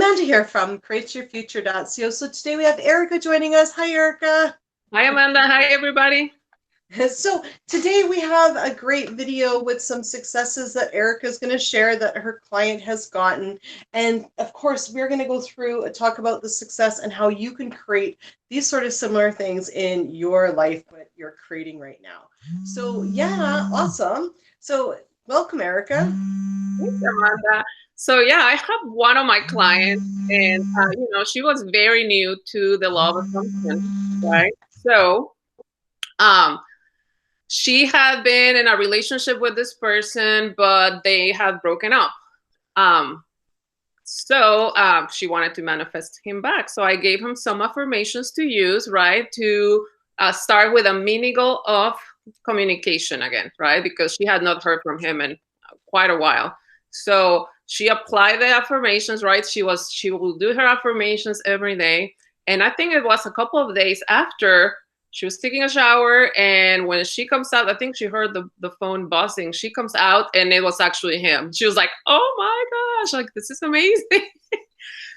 Amanda here from createyourfuture.co. So today we have Erika joining us. Hi, Erika. Hi, Amanda. Hi, everybody. So today we have a great video with some successes that Erika is going to share that her client has gotten. And of course, we're going to go through and talk about the success and how you can create these sort of similar things in your life that you're creating right now. So yeah, awesome. So welcome, Erika. Thanks, Amanda. So yeah, I have one of my clients, and she was very new to the law of assumption, right? So, she had been in a relationship with this person, but they had broken up. She wanted to manifest him back. So I gave him some affirmations to use, right? To start with a mini goal of communication again, right? Because she had not heard from him in quite a while. So she applied the affirmations, right? She will do her affirmations every day. And I think it was a couple of days after she was taking a shower, and when she comes out, I think she heard the phone buzzing. She comes out, and it was actually him. She was like, oh my gosh, like, this is amazing.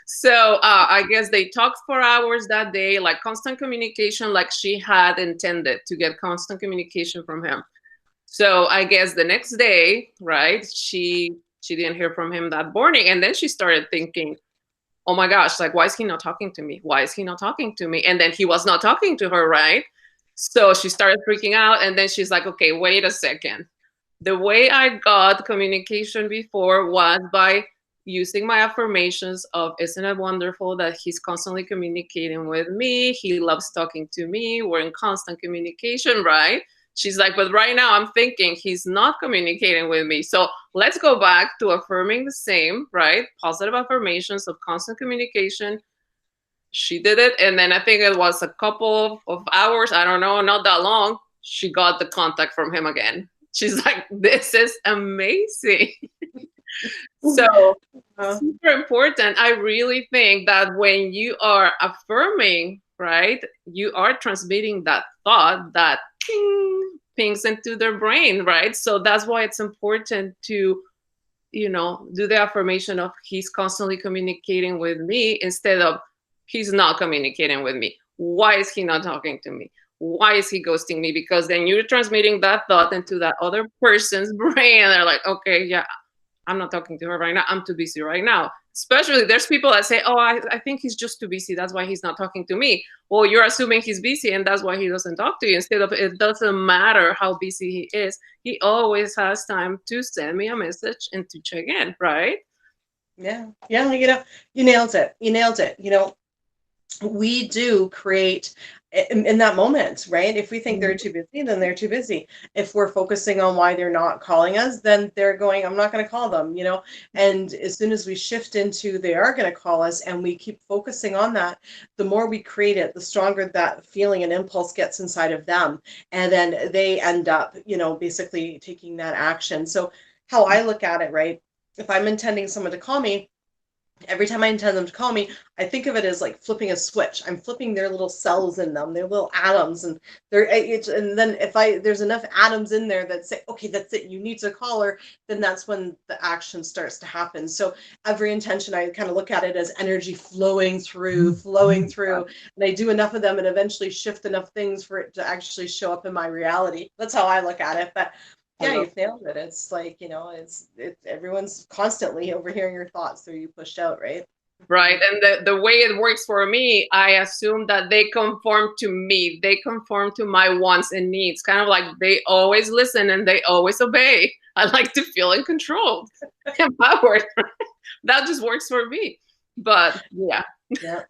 So I guess they talked for hours that day, like constant communication, like she had intended to get constant communication from him. So I guess the next day, right, she didn't hear from him that morning. And then she started thinking, oh my gosh, like, why is he not talking to me? Why is he not talking to me? And then he was not talking to her, right? So she started freaking out. And then she's like, okay, wait a second. The way I got communication before was by using my affirmations of, isn't it wonderful that he's constantly communicating with me? He loves talking to me. We're in constant communication, right? She's like, but right now I'm thinking he's not communicating with me. So let's go back to affirming the same, right? Positive affirmations of constant communication. She did it. And then I think it was a couple of hours, I don't know, not that long, she got the contact from him again. She's like, this is amazing. So super important. I really think that when you are affirming, right, you are transmitting that thought that pings into their brain, right? So that's why it's important to, do the affirmation of, he's constantly communicating with me, instead of, he's not communicating with me. Why is he not talking to me? Why is he ghosting me? Because then you're transmitting that thought into that other person's brain, and they're like, okay, yeah, I'm not talking to her right now. I'm too busy right now. Especially there's people that say, oh, I think he's just too busy. That's why he's not talking to me. Well, you're assuming he's busy, and that's why he doesn't talk to you. Instead of, it doesn't matter how busy he is. He always has time to send me a message and to check in, right? Yeah. Yeah. You nailed it. You nailed it. We do create in that moment, right? If we think they're too busy, then they're too busy. If we're focusing on why they're not calling us, then they're going, I'm not going to call them, And as soon as we shift into they are going to call us, and we keep focusing on that, the more we create it, the stronger that feeling and impulse gets inside of them. And then they end up, basically taking that action. So how I look at it, right? If I'm intending someone to call me, every time I intend them to call me, I think of it as like flipping a switch. I'm flipping their little cells in them, their little atoms, and and then if there's enough atoms in there that say, okay, that's it, you need to call her, then that's when the action starts to happen. So every intention, I kind of look at it as energy flowing through, and I do enough of them and eventually shift enough things for it to actually show up in my reality. That's how I look at it. But yeah, you've nailed it. It's like, it's everyone's constantly overhearing your thoughts, so you pushed out, right? Right. And the way it works for me, I assume that they conform to me. They conform to my wants and needs. Kind of like they always listen and they always obey. I like to feel in control, empowered. That just works for me. But yeah. Yeah.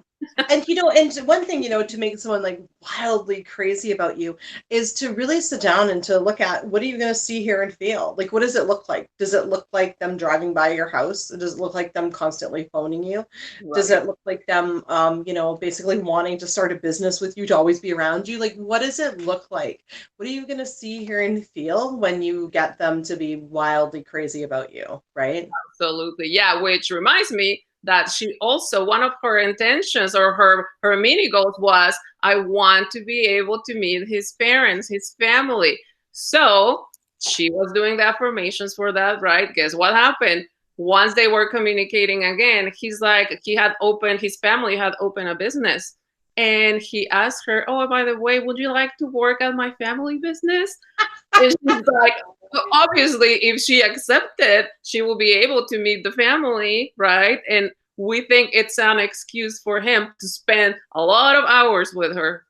And and one thing, to make someone like wildly crazy about you is to really sit down and to look at, what are you going to see, hear, and feel? Like, what does it look like? Does it look like them driving by your house? Does it look like them constantly phoning you? Right. Does it look like them, basically wanting to start a business with you, to always be around you? Like, what does it look like? What are you going to see, hear, and feel when you get them to be wildly crazy about you, right? Absolutely. Yeah, which reminds me that she also, one of her intentions or her mini goals was, I want to be able to meet his parents, his family. So she was doing the affirmations for that, right? Guess what happened? once they were communicating again, he's like, his family had opened a business. And he asked her, oh, by the way, would you like to work at my family business? And she's like, obviously, if she accepted, she will be able to meet the family, right? And we think it's an excuse for him to spend a lot of hours with her.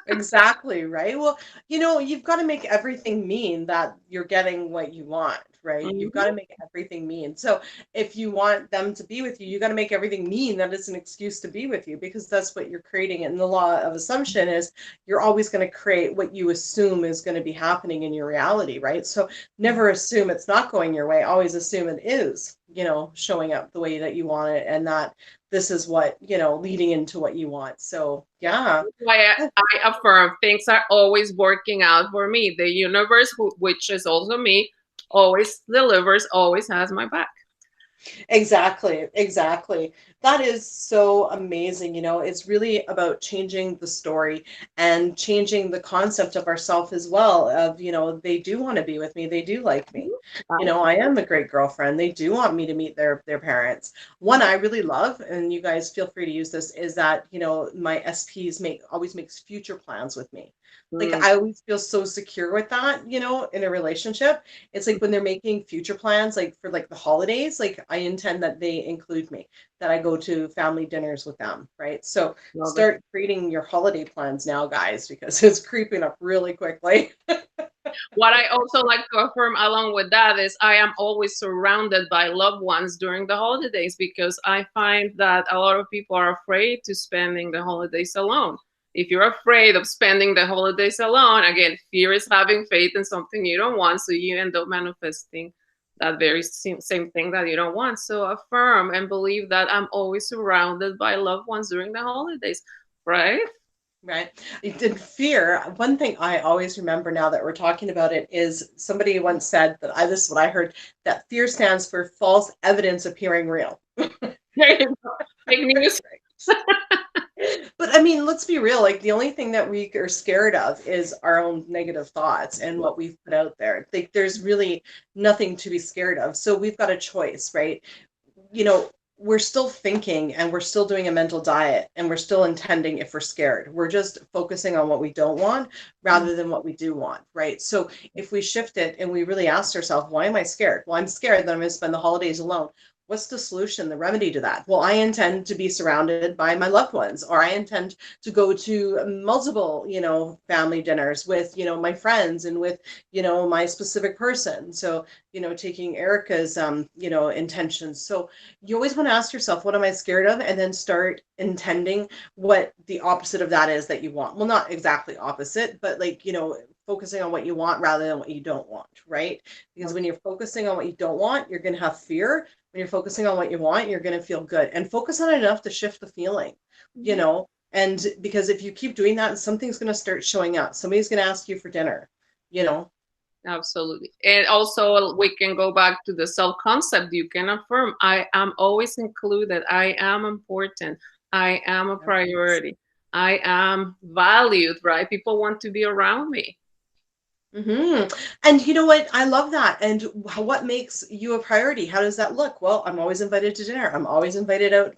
Exactly, right? Well, you've got to make everything mean that you're getting what you want, right? You've got to Mhm. make everything mean. So if you want them to be with you, you got to make everything mean that it's an excuse to be with you, because that's what you're creating. And the law of assumption is you're always going to create what you assume is going to be happening in your reality, right? So never assume it's not going your way. Always assume it is, showing up the way that you want it, and that this is what, leading into what you want. So yeah. Why I affirm things are always working out for me. The universe, which is also me, always delivers, always has my back. Exactly, exactly. That is so amazing. It's really about changing the story and changing the concept of ourself as well. Of, they do want to be with me. They do like me. I am a great girlfriend. They do want me to meet their parents. One I really love, and you guys feel free to use this, is that, my SPs always makes future plans with me. Like, Mm. I always feel so secure with that, in a relationship. It's like when they're making future plans, like for like the holidays, like I intend that they include me, that I go to family dinners with them, right? So Love it. start creating your holiday plans now, guys, because it's creeping up really quickly. What I also like to affirm along with that is I am always surrounded by loved ones during the holidays, because I find that a lot of people are afraid to spending the holidays alone. If you're afraid of spending the holidays alone, again, fear is having faith in something you don't want, so you end up manifesting that very same thing that you don't want. So affirm and believe that I'm always surrounded by loved ones during the holidays, right? Right. It did fear. One thing I always remember now that we're talking about it is somebody once said that this is what I heard, that fear stands for false evidence appearing real. There you go. Fake news. But I mean, let's be real. Like, the only thing that we are scared of is our own negative thoughts and what we've put out there. Like, there's really nothing to be scared of. So we've got a choice, right? You know, we're still thinking and we're still doing a mental diet and we're still intending if we're scared. We're just focusing on what we don't want rather than what we do want, right? So if we shift it and we really ask ourselves, why am I scared? Well, I'm scared that I'm going to spend the holidays alone. What's the solution, the remedy to that? Well, I intend to be surrounded by my loved ones, or I intend to go to multiple, family dinners with, my friends and with, my specific person. So, taking Erika's, intentions. So you always want to ask yourself, what am I scared of? And then start intending what the opposite of that is that you want. Well, not exactly opposite, but like, focusing on what you want rather than what you don't want, right? Because when you're focusing on what you don't want, you're going to have fear. When you're focusing on what you want, you're going to feel good, and focus on it enough to shift the feeling, and because if you keep doing that, something's going to start showing up. Somebody's going to ask you for dinner, you know. Absolutely. And also, we can go back to the self concept. You can affirm, I am always included. I am important. I am a priority. I am valued, right? People want to be around me. And you know what? I love that. And what makes you a priority? How does that look? Well, I'm always invited to dinner. I'm always invited out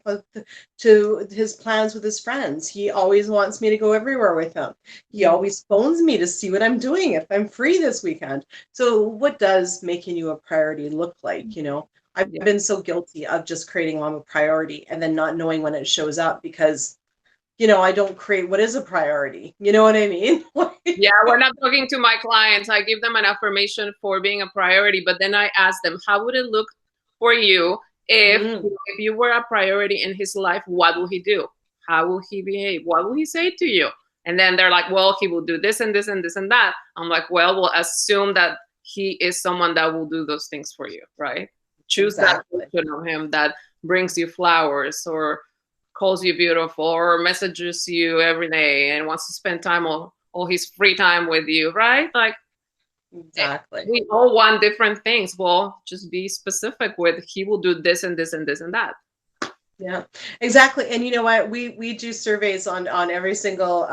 to his plans with his friends. He always wants me to go everywhere with him. He always phones me to see what I'm doing if I'm free this weekend. So what does making you a priority look like? I've Yeah. been so guilty of just creating I'm a priority and then not knowing when it shows up, because I don't create what is a priority. You know what I mean? Yeah, when I'm talking to my clients, I give them an affirmation for being a priority, but then I ask them, how would it look for you if you were a priority in his life? What will he do? How will he behave? What will he say to you? And then they're like, well, he will do this and this and this and that. I'm like, well, we'll assume that he is someone that will do those things for you, right? Choose Exactly. that version of him that brings you flowers or calls you beautiful or messages you every day and wants to spend time all his free time with you, right? Like, Exactly. we all want different things. Well, just be specific with he will do this and this and this and that. Yeah, exactly. And you know what? We do surveys on every single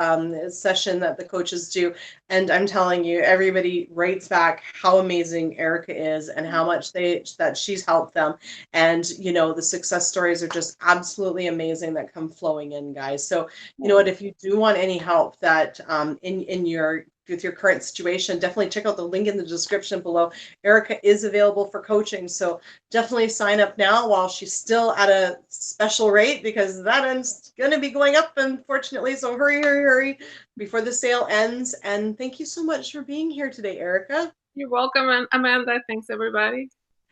session that the coaches do, and I'm telling you, everybody writes back how amazing Erica is and how much that she's helped them. And you know, the success stories are just absolutely amazing that come flowing in, guys. So you know what? If you do want any help that in your with your current situation, definitely check out the link in the description below. Erica is available for coaching, so definitely sign up now while she's still at a special rate, because that ends going to be going up, unfortunately. So hurry, hurry, hurry before the sale ends. And thank you so much for being here today, Erica. You're welcome, Amanda. Thanks, everybody.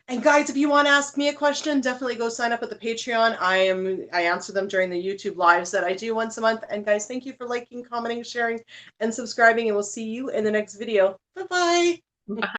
And guys, if you want to ask me a question, definitely go sign up at the Patreon. I answer them during the YouTube lives that I do once a month. And guys, thank you for liking, commenting, sharing, and subscribing. And we'll see you in the next video. Bye-bye. Bye.